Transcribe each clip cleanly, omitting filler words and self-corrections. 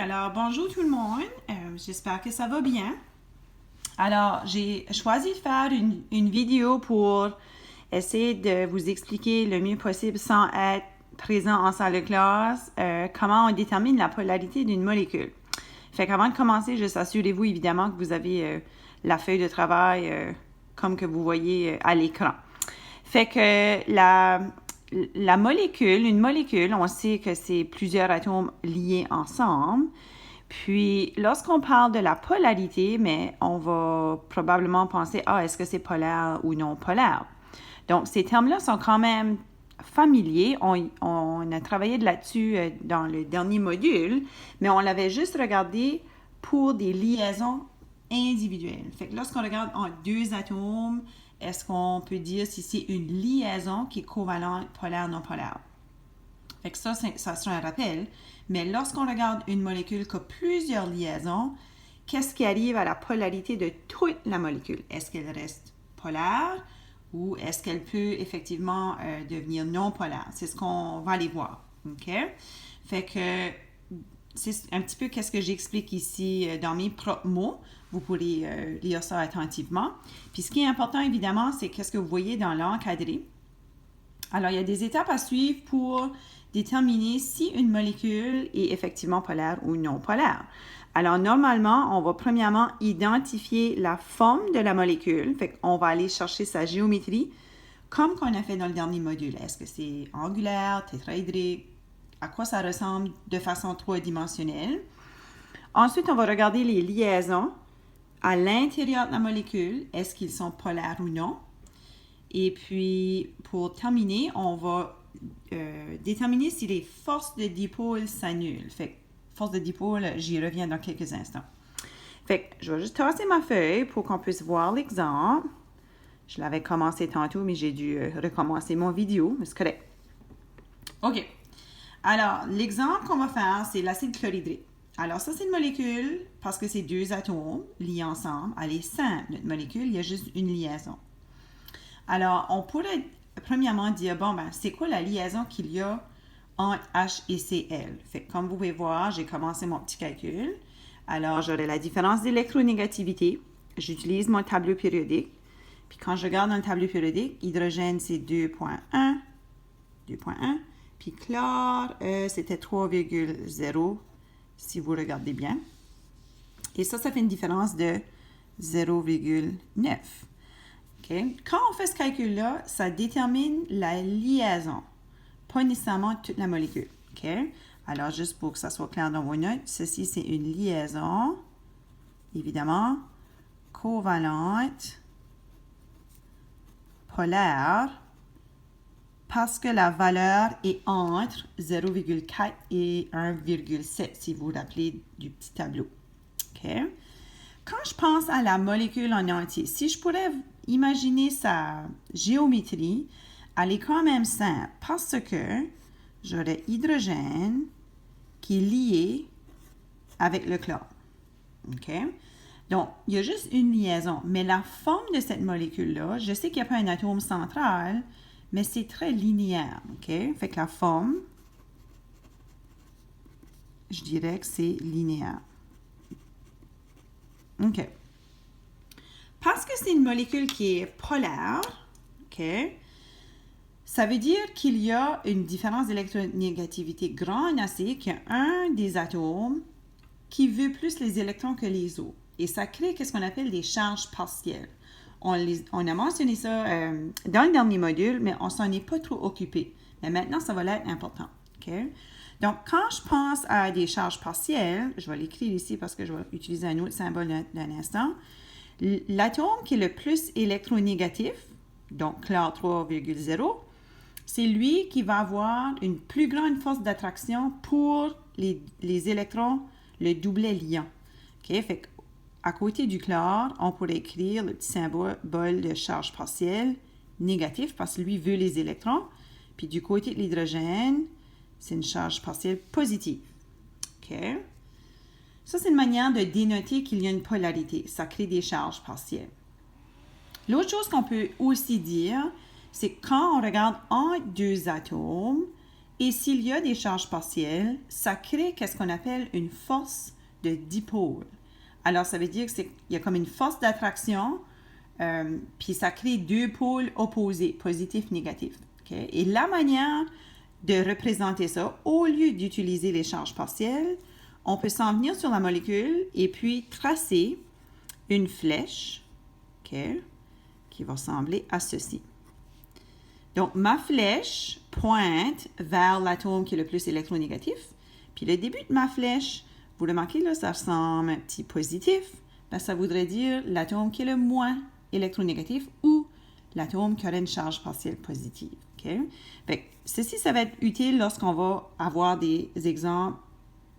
Alors bonjour tout le monde, j'espère que ça va bien. Alors j'ai choisi de faire une vidéo pour essayer de vous expliquer le mieux possible sans être présent en salle de classe, comment on détermine la polarité d'une molécule. Fait qu'avant de commencer, juste assurez-vous évidemment que vous avez la feuille de travail comme que vous voyez à l'écran. Fait que la molécule, une molécule, on sait que c'est plusieurs atomes liés ensemble. Puis, lorsqu'on parle de la polarité, mais on va probablement penser, est-ce que c'est polaire ou non polaire? Donc, ces termes-là sont quand même familiers. On a travaillé là-dessus dans le dernier module, mais on l'avait juste regardé pour des liaisons individuelles. Fait que lorsqu'on regarde en deux atomes, est-ce qu'on peut dire si c'est une liaison qui est covalente, polaire, non polaire? Fait que ça sera un rappel. Mais lorsqu'on regarde une molécule qui a plusieurs liaisons, qu'est-ce qui arrive à la polarité de toute la molécule? Est-ce qu'elle reste polaire ou est-ce qu'elle peut effectivement devenir non polaire? C'est ce qu'on va aller voir. OK? Fait que c'est un petit peu qu'est-ce que j'explique ici dans mes propres mots. Vous pourrez lire ça attentivement. Puis ce qui est important, évidemment, c'est qu'est-ce que vous voyez dans l'encadré. Alors, il y a des étapes à suivre pour déterminer si une molécule est effectivement polaire ou non polaire. Alors, normalement, on va premièrement identifier la forme de la molécule. Fait qu'on va aller chercher sa géométrie, comme qu'on a fait dans le dernier module. Est-ce que c'est angulaire, tétraédrique? À quoi ça ressemble de façon trois-dimensionnelle? Ensuite, on va regarder les liaisons à l'intérieur de la molécule. Est-ce qu'ils sont polaires ou non? Et puis, pour terminer, on va déterminer si les forces de dipôle s'annulent. Fait que, force de dipôle, j'y reviens dans quelques instants. Fait que, je vais juste tasser ma feuille pour qu'on puisse voir l'exemple. Je l'avais commencé tantôt, mais j'ai dû recommencer mon vidéo, mais c'est correct. OK. Alors, l'exemple qu'on va faire, c'est l'acide chlorhydrique. Alors, ça, c'est une molécule, parce que c'est deux atomes liés ensemble. Elle est simple, notre molécule, il y a juste une liaison. Alors, on pourrait premièrement dire, c'est quoi la liaison qu'il y a entre H et Cl? Fait que, comme vous pouvez voir, j'ai commencé mon petit calcul. Alors, j'aurai la différence d'électronégativité. J'utilise mon tableau périodique. Puis, quand je regarde dans le tableau périodique, hydrogène, c'est 2.1. Puis, chlore, c'était 3,0, si vous regardez bien. Et ça fait une différence de 0,9. Okay. Quand on fait ce calcul-là, ça détermine la liaison, pas nécessairement toute la molécule. Okay. Alors, juste pour que ça soit clair dans vos notes, ceci, c'est une liaison, évidemment, covalente, polaire, parce que la valeur est entre 0,4 et 1,7, si vous vous rappelez du petit tableau. Okay. Quand je pense à la molécule en entier, si je pourrais imaginer sa géométrie, elle est quand même simple parce que j'aurais hydrogène qui est lié avec le chlore. OK? Donc, il y a juste une liaison, mais la forme de cette molécule-là, je sais qu'il n'y a pas un atome central, mais c'est très linéaire. OK? Fait que la forme, je dirais que c'est linéaire. OK. Parce que c'est une molécule qui est polaire, OK, ça veut dire qu'il y a une différence d'électronégativité grande assez qu'il y a un des atomes qui veut plus les électrons que les autres. Et ça crée ce qu'on appelle des charges partielles. On a mentionné ça dans le dernier module, mais on s'en est pas trop occupé. Mais maintenant, ça va l'être important. OK? Donc, quand je pense à des charges partielles, je vais l'écrire ici parce que je vais utiliser un autre symbole d'un instant. L'atome qui est le plus électronégatif, donc chlore 3,0, c'est lui qui va avoir une plus grande force d'attraction pour les électrons, le doublet liant. OK? Fait qu'à côté du chlore, on pourrait écrire le petit symbole de charge partielle négatif parce que lui veut les électrons. Puis du côté de l'hydrogène, c'est une charge partielle positive. OK? Ça, c'est une manière de dénoter qu'il y a une polarité. Ça crée des charges partielles. L'autre chose qu'on peut aussi dire, c'est quand on regarde entre deux atomes, Et s'il y a des charges partielles, ça crée qu'est-ce qu'on appelle une force de dipôle. Alors, ça veut dire qu'il y a comme une force d'attraction, puis ça crée deux pôles opposés, positif, négatif. Okay? Et la manière de représenter ça, au lieu d'utiliser les charges partielles, on peut s'en venir sur la molécule et puis tracer une flèche, okay, qui va ressembler à ceci. Donc, ma flèche pointe vers l'atome qui est le plus électronégatif. Puis le début de ma flèche, vous remarquez là, ça ressemble à un petit positif. Ben, ça voudrait dire l'atome qui est le moins électronégatif ou l'atome qui aurait une charge partielle positive. Okay? Fait que ceci, ça va être utile lorsqu'on va avoir des exemples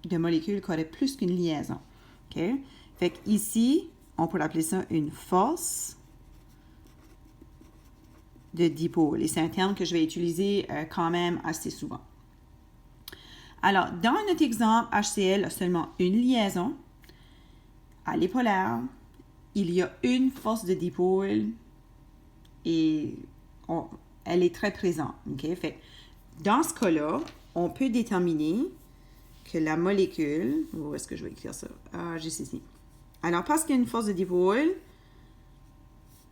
de molécules qui auraient plus qu'une liaison. Okay? Fait que ici, on pourrait appeler ça une force de dipôle. Et c'est un terme que je vais utiliser quand même assez souvent. Alors, dans notre exemple, HCl a seulement une liaison. Elle est polaire. Il y a une force de dipôle et elle est très présente. Okay? Fait, dans ce cas-là, on peut déterminer que la molécule... Où est-ce que je vais écrire ça? Juste ici. Alors, parce qu'il y a une force de dipôle,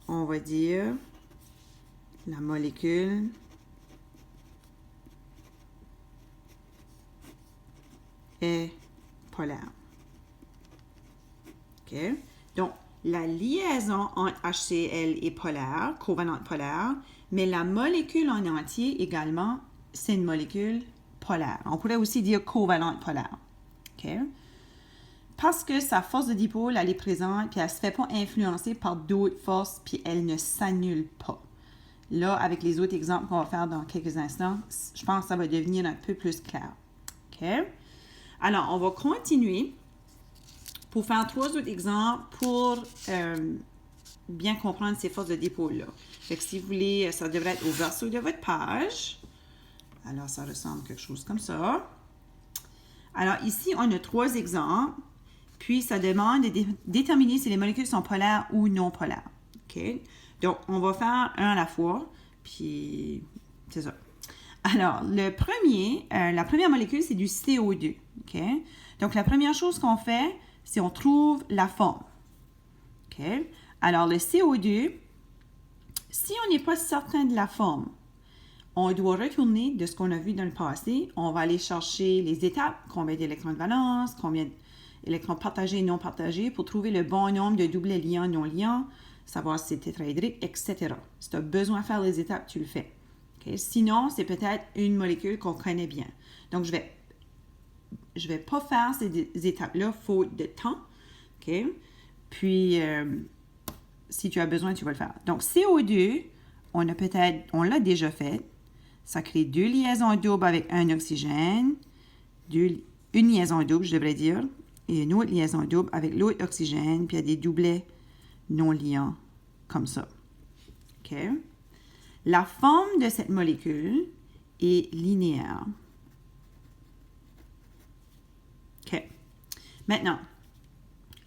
on va dire la molécule est polaire. OK? Donc, la liaison entre HCl est polaire, covalente polaire, mais la molécule en entier également, c'est une molécule polaire. On pourrait aussi dire covalente polaire. OK? Parce que sa force de dipôle, elle est présente, puis elle ne se fait pas influencer par d'autres forces, puis elle ne s'annule pas. Là, avec les autres exemples qu'on va faire dans quelques instants, je pense que ça va devenir un peu plus clair. OK? Alors, on va continuer pour faire 3 autres exemples pour bien comprendre ces forces de dipôle-là. Fait que si vous voulez, ça devrait être au verso de votre page. Alors, ça ressemble à quelque chose comme ça. Alors, ici, on a 3 exemples. Puis, ça demande de déterminer si les molécules sont polaires ou non polaires. OK? Donc, on va faire un à la fois. Puis, c'est ça. Alors, la première molécule, c'est du CO2. OK? Donc, la première chose qu'on fait, c'est on trouve la forme. OK? Alors, le CO2, si on n'est pas certain de la forme, on doit retourner de ce qu'on a vu dans le passé. On va aller chercher les étapes, combien d'électrons de valence, combien d'électrons partagés et non partagés, pour trouver le bon nombre de doublets liants, non liants, savoir si c'est tétraédrique, etc. Si tu as besoin de faire les étapes, tu le fais. Okay? Sinon, c'est peut-être une molécule qu'on connaît bien. Donc, je vais pas faire ces étapes-là faute de temps. Okay? Puis, si tu as besoin, tu vas le faire. Donc, CO2, on l'a déjà fait. Ça crée 2 liaisons doubles avec un oxygène, une liaison double, je devrais dire, et une autre liaison double avec l'autre oxygène, puis il y a des doublets non liants, comme ça. OK? La forme de cette molécule est linéaire. OK. Maintenant,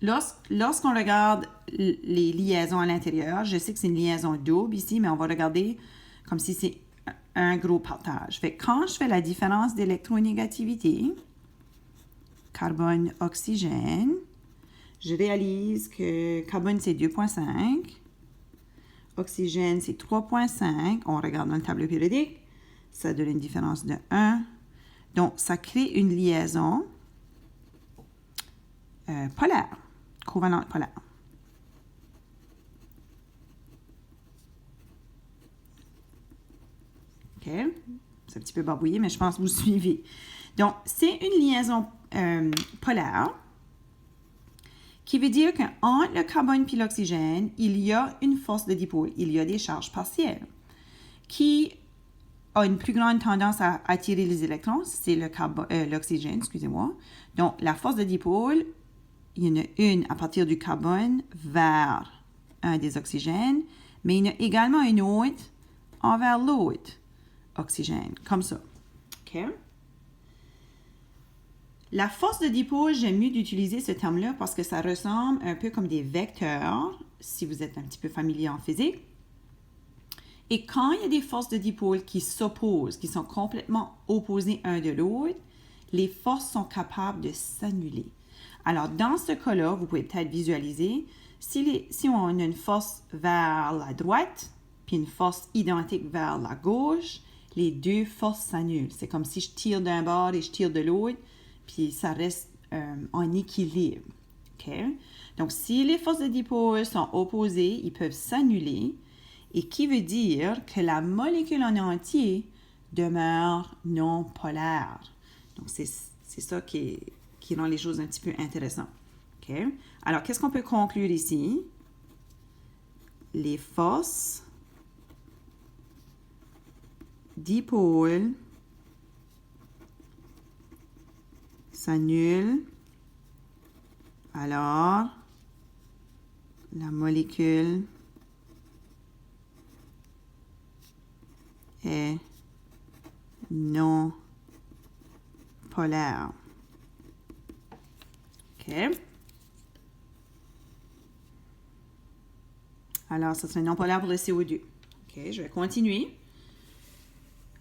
lorsqu'on regarde les liaisons à l'intérieur, je sais que c'est une liaison double ici, mais on va regarder comme si c'est un gros partage. Fait que quand je fais la différence d'électronégativité, carbone-oxygène, je réalise que carbone, c'est 2,5. Oxygène, c'est 3,5. On regarde dans le tableau périodique. Ça donne une différence de 1. Donc, ça crée une liaison polaire, covalente polaire. OK? C'est un petit peu barbouillé, mais je pense que vous suivez. Donc, c'est une liaison polaire qui veut dire qu'entre le carbone et l'oxygène, il y a une force de dipôle, il y a des charges partielles qui a une plus grande tendance à attirer les électrons, c'est l'oxygène, excusez-moi. Donc, la force de dipôle, il y en a une à partir du carbone vers un des oxygènes, mais il y en a également une autre envers l'autre oxygène, comme ça. OK? La force de dipôle, j'aime mieux d'utiliser ce terme-là parce que ça ressemble un peu comme des vecteurs, si vous êtes un petit peu familier en physique. Et quand il y a des forces de dipôle qui s'opposent, qui sont complètement opposées un de l'autre, les forces sont capables de s'annuler. Alors, dans ce cas-là, vous pouvez peut-être visualiser, si on a une force vers la droite, puis une force identique vers la gauche, les deux forces s'annulent. C'est comme si je tire d'un bord et je tire de l'autre, puis ça reste en équilibre. Okay? Donc, si les forces de dipôle sont opposées, ils peuvent s'annuler, et qui veut dire que la molécule en entier demeure non polaire. Donc, c'est ça qui rend les choses un petit peu intéressantes. Okay? Alors, qu'est-ce qu'on peut conclure ici? Les forces dipôles s'annulent, alors la molécule est non polaire. OK? Alors, ça serait non polaire pour le CO2. OK, je vais continuer.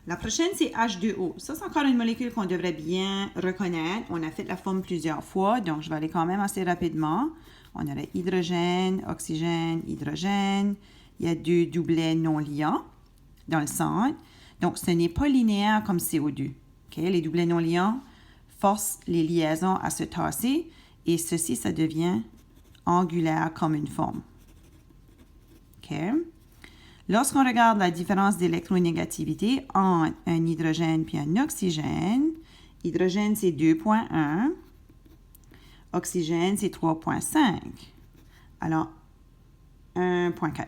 La prochaine, c'est H2O. Ça, c'est encore une molécule qu'on devrait bien reconnaître. On a fait la forme plusieurs fois, donc je vais aller quand même assez rapidement. On aurait hydrogène, oxygène, hydrogène. Il y a deux doublets non liants dans le centre. Donc, ce n'est pas linéaire comme CO2. Okay? Les doublets non liants forcent les liaisons à se tasser et ceci, ça devient angulaire comme une forme. Okay? Lorsqu'on regarde la différence d'électronégativité entre un hydrogène puis un oxygène, hydrogène, c'est 2,1. Oxygène, c'est 3,5. Alors, 1,4.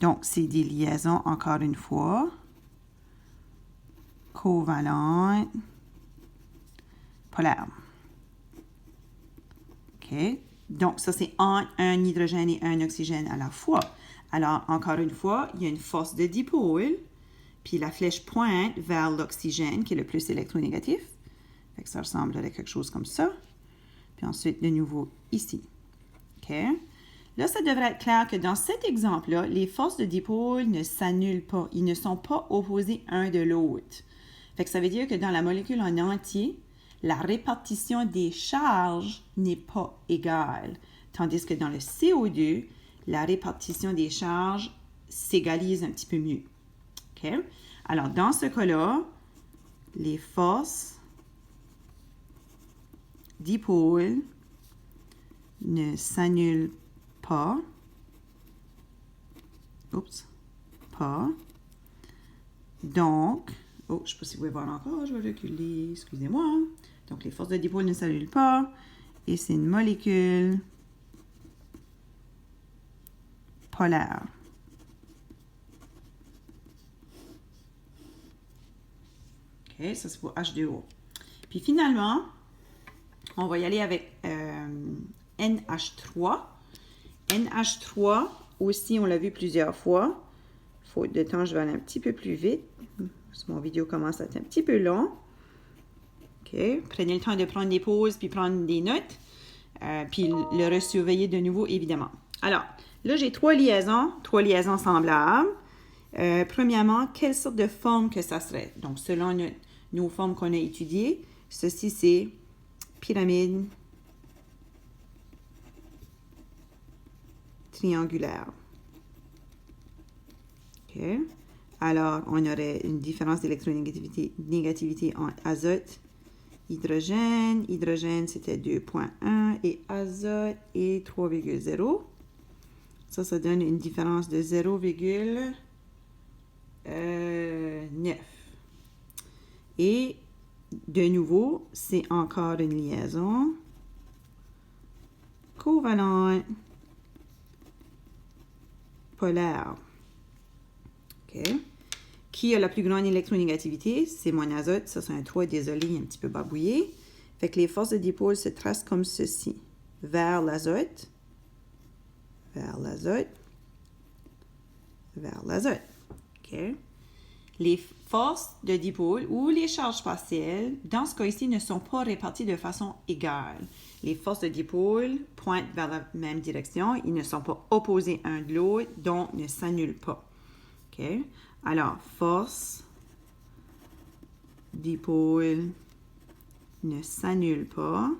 Donc, c'est des liaisons, encore une fois, covalentes, polaires. OK? Donc, ça, c'est entre un hydrogène et un oxygène à la fois. Alors, encore une fois, il y a une force de dipôle, puis la flèche pointe vers l'oxygène, qui est le plus électronégatif. Fait que ça ressemblerait à quelque chose comme ça. Puis ensuite, de nouveau, ici. OK? Là, ça devrait être clair que dans cet exemple-là, les forces de dipôle ne s'annulent pas. Ils ne sont pas opposés un de l'autre. Fait que ça veut dire que dans la molécule en entier, la répartition des charges n'est pas égale. Tandis que dans le CO2, la répartition des charges s'égalise un petit peu mieux. OK? Alors, dans ce cas-là, les forces dipôle ne s'annulent pas. Oups. Pas. Donc, je ne sais pas si vous pouvez voir encore, je vais reculer, excusez-moi. Donc, les forces de dipôle ne s'annulent pas et c'est une molécule polaire. OK, ça c'est pour H2O. Puis finalement, on va y aller avec NH3. NH3, aussi, on l'a vu plusieurs fois. Faute de temps, je vais aller un petit peu plus vite. Parce que mon vidéo commence à être un petit peu long. OK. Prenez le temps de prendre des pauses puis prendre des notes. Puis le resurveiller de nouveau, évidemment. Alors, là, j'ai trois liaisons semblables. Premièrement, quelle sorte de forme que ça serait? Donc, selon nos formes qu'on a étudiées, ceci, c'est pyramide triangulaire. OK. Alors, on aurait une différence d'électronégativité entre azote, hydrogène. Hydrogène, c'était 2,1 et azote est 3,0. Ça donne une différence de 0,9. Et de nouveau, c'est encore une liaison covalente polaire. OK. Qui a la plus grande électronégativité? C'est mon azote. Ça, c'est un 3. Désolé, il est un petit peu barbouillé. Fait que les forces de dipôle se tracent comme ceci. Vers l'azote. Vers l'azote. Vers l'azote. OK. Les forces de dipôle ou les charges partielles, dans ce cas-ci, ne sont pas réparties de façon égale. Les forces de dipôle pointent vers la même direction. Ils ne sont pas opposés un de l'autre, donc ne s'annulent pas. OK? Alors, force d'épaule ne s'annule pas.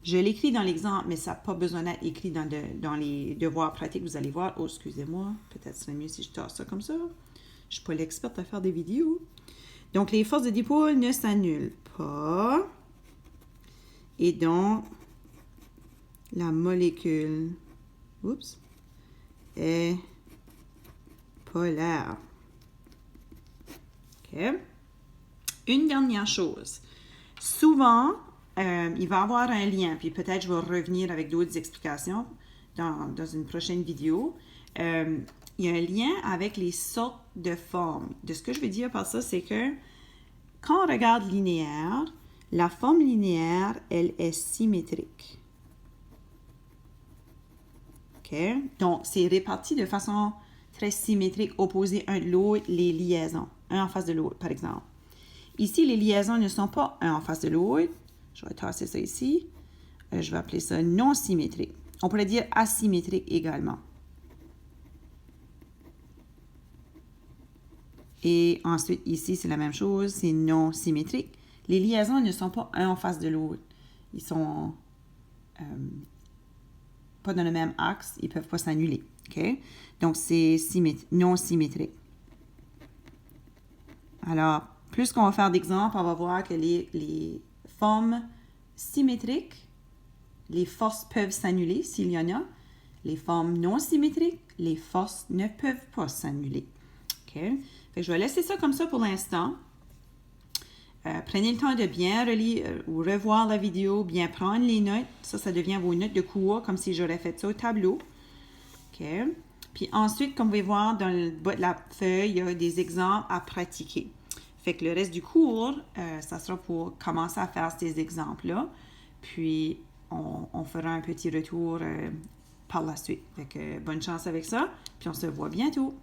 Je l'écris dans l'exemple, mais ça n'a pas besoin d'être écrit dans les devoirs pratiques. Vous allez voir. Oh, excusez-moi. Peut-être ce serait mieux si je tasse ça comme ça. Je ne suis pas l'experte à faire des vidéos. Donc, les forces d'épaule ne s'annulent pas. Et donc, la molécule est polaire. OK? Une dernière chose. Souvent, il va y avoir un lien, puis peut-être je vais revenir avec d'autres explications dans une prochaine vidéo. Il y a un lien avec les sortes de formes. De ce que je veux dire par ça, c'est que quand on regarde linéaire, la forme linéaire, elle est symétrique. OK? Donc, c'est réparti de façon très symétrique, opposé un de l'autre, les liaisons, un en face de l'autre, par exemple. Ici, les liaisons ne sont pas un en face de l'autre. Je vais tasser ça ici. Je vais appeler ça non symétrique. On pourrait dire asymétrique également. Et ensuite, ici, c'est la même chose. C'est non symétrique. Les liaisons ne sont pas un en face de l'autre. Ils sont pas dans le même axe. Ils ne peuvent pas s'annuler. OK? Donc, c'est non symétrique. Alors, plus qu'on va faire d'exemples, on va voir que les formes symétriques, les forces peuvent s'annuler s'il y en a. Les formes non symétriques, les forces ne peuvent pas s'annuler. OK? Fait que je vais laisser ça comme ça pour l'instant. Prenez le temps de bien relire ou revoir la vidéo, bien prendre les notes. Ça devient vos notes de cours, comme si j'aurais fait ça au tableau. OK? Puis ensuite, comme vous pouvez voir dans le bas de la feuille, il y a des exemples à pratiquer. Fait que le reste du cours, ça sera pour commencer à faire ces exemples-là. Puis, on fera un petit retour par la suite. Fait que bonne chance avec ça. Puis, on se voit bientôt.